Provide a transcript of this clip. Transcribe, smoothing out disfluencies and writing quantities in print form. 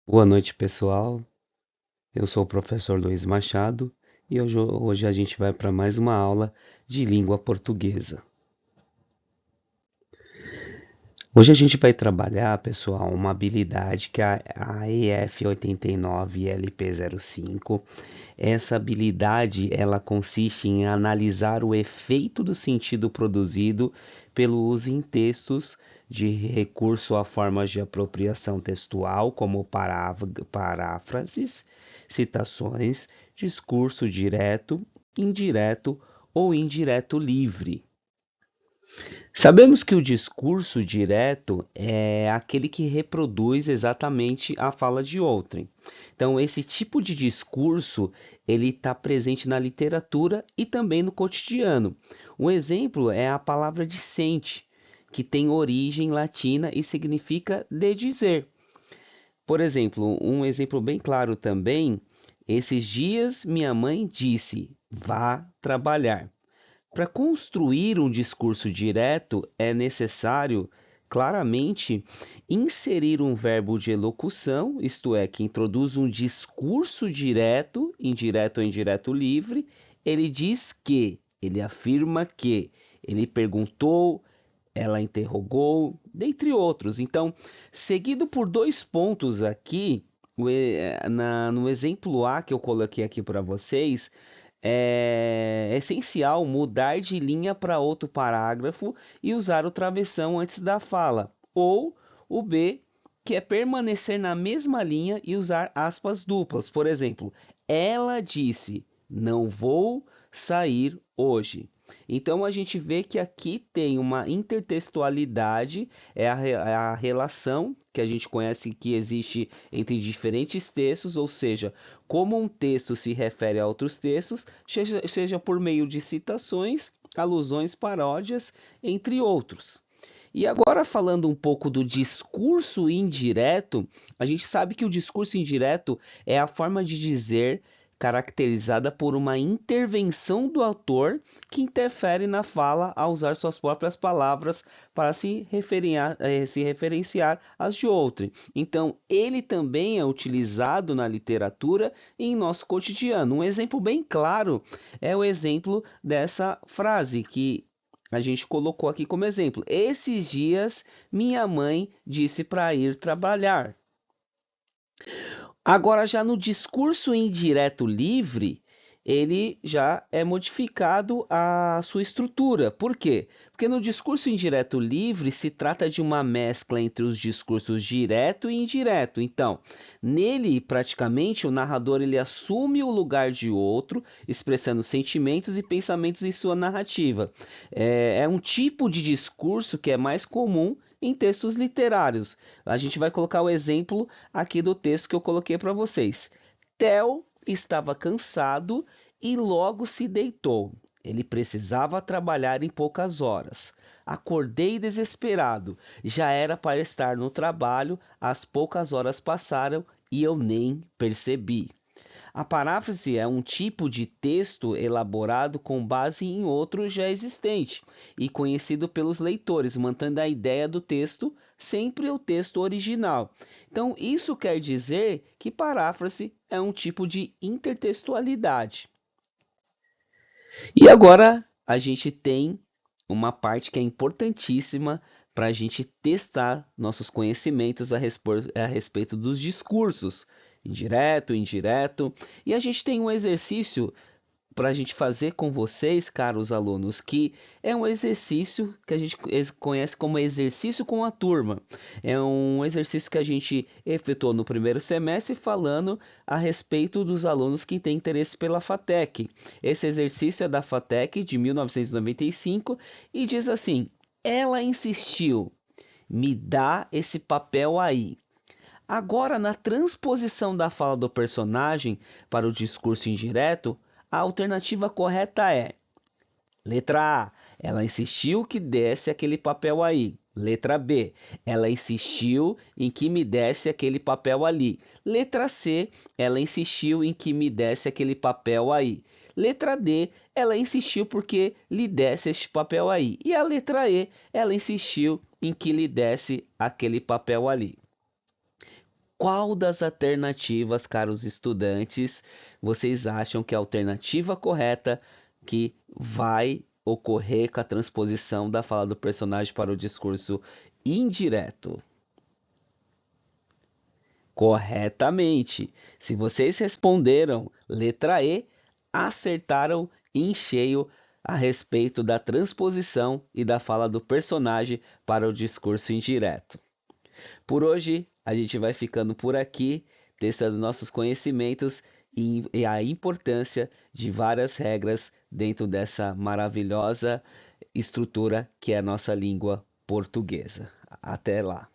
Boa noite, pessoal. Eu sou o professor Luiz Machado e hoje a gente vai para mais uma aula de língua portuguesa. Hoje a gente vai trabalhar, pessoal, uma habilidade que é a EF 89 e LP05. Essa habilidade, ela consiste em analisar o efeito do sentido produzido pelo uso em textos de recurso a formas de apropriação textual, como paráfrases, citações, discurso direto, indireto ou indireto livre. Sabemos que o discurso direto é aquele que reproduz exatamente a fala de outrem. Então, esse tipo de discurso ele está presente na literatura e também no cotidiano. Um exemplo é a palavra dissente, que tem origem latina e significa de dizer. Por exemplo, um exemplo bem claro também, esses dias minha mãe disse, vá trabalhar. Para construir um discurso direto, é necessário, claramente, inserir um verbo de elocução, isto é, que introduz um discurso direto, indireto ou indireto livre. Ele diz que, ele afirma que, ele perguntou, ela interrogou, dentre outros. Então, seguido por dois pontos aqui, no exemplo A que eu coloquei aqui para vocês, é essencial mudar de linha para outro parágrafo e usar o travessão antes da fala. Ou o B, que é permanecer na mesma linha e usar aspas duplas. Por exemplo, ela disse: não vou sair hoje. Então a gente vê que aqui tem uma intertextualidade, é a relação que a gente conhece que existe entre diferentes textos, ou seja, como um texto se refere a outros textos, seja por meio de citações, alusões, paródias, entre outros. E agora falando um pouco do discurso indireto, a gente sabe que o discurso indireto é a forma de dizer caracterizada por uma intervenção do autor que interfere na fala ao usar suas próprias palavras para se referenciar às de outrem. Então, ele também é utilizado na literatura e em nosso cotidiano. Um exemplo bem claro é o exemplo dessa frase que a gente colocou aqui como exemplo. Esses dias, minha mãe disse para ir trabalhar. Agora, já no discurso indireto livre, ele já é modificado a sua estrutura. Por quê? Porque no discurso indireto livre se trata de uma mescla entre os discursos direto e indireto. Então, nele, praticamente, o narrador ele assume o lugar de outro, expressando sentimentos e pensamentos em sua narrativa. É um tipo de discurso que é mais comum em textos literários. A gente vai colocar o exemplo aqui do texto que eu coloquei para vocês. Theo estava cansado e logo se deitou. Ele precisava trabalhar em poucas horas. Acordei desesperado. Já era para estar no trabalho, as poucas horas passaram e eu nem percebi. A paráfrase é um tipo de texto elaborado com base em outro já existente e conhecido pelos leitores, mantendo a ideia do texto sempre o texto original. Então, isso quer dizer que paráfrase é um tipo de intertextualidade. E agora a gente tem uma parte que é importantíssima para a gente testar nossos conhecimentos a respeito dos discursos, indireto, indireto. E a gente tem um exercício para a gente fazer com vocês, caros alunos, que é um exercício que a gente conhece como exercício com a turma. É um exercício que a gente efetuou no primeiro semestre falando a respeito dos alunos que têm interesse pela FATEC. Esse exercício é da FATEC de 1995 e diz assim: ela insistiu, me dá esse papel aí. Agora, na transposição da fala do personagem para o discurso indireto, a alternativa correta é: letra A, ela insistiu que desse aquele papel aí. Letra B, ela insistiu em que me desse aquele papel ali. Letra C, ela insistiu em que me desse aquele papel aí. Letra D, ela insistiu porque lhe desse este papel aí. E a letra E, ela insistiu em que lhe desse aquele papel ali. Qual das alternativas, caros estudantes, vocês acham que é a alternativa correta que vai ocorrer com a transposição da fala do personagem para o discurso indireto? Corretamente. Se vocês responderam letra E, acertaram em cheio a respeito da transposição e da fala do personagem para o discurso indireto. Por hoje, a gente vai ficando por aqui, testando nossos conhecimentos e a importância de várias regras dentro dessa maravilhosa estrutura que é a nossa língua portuguesa. Até lá!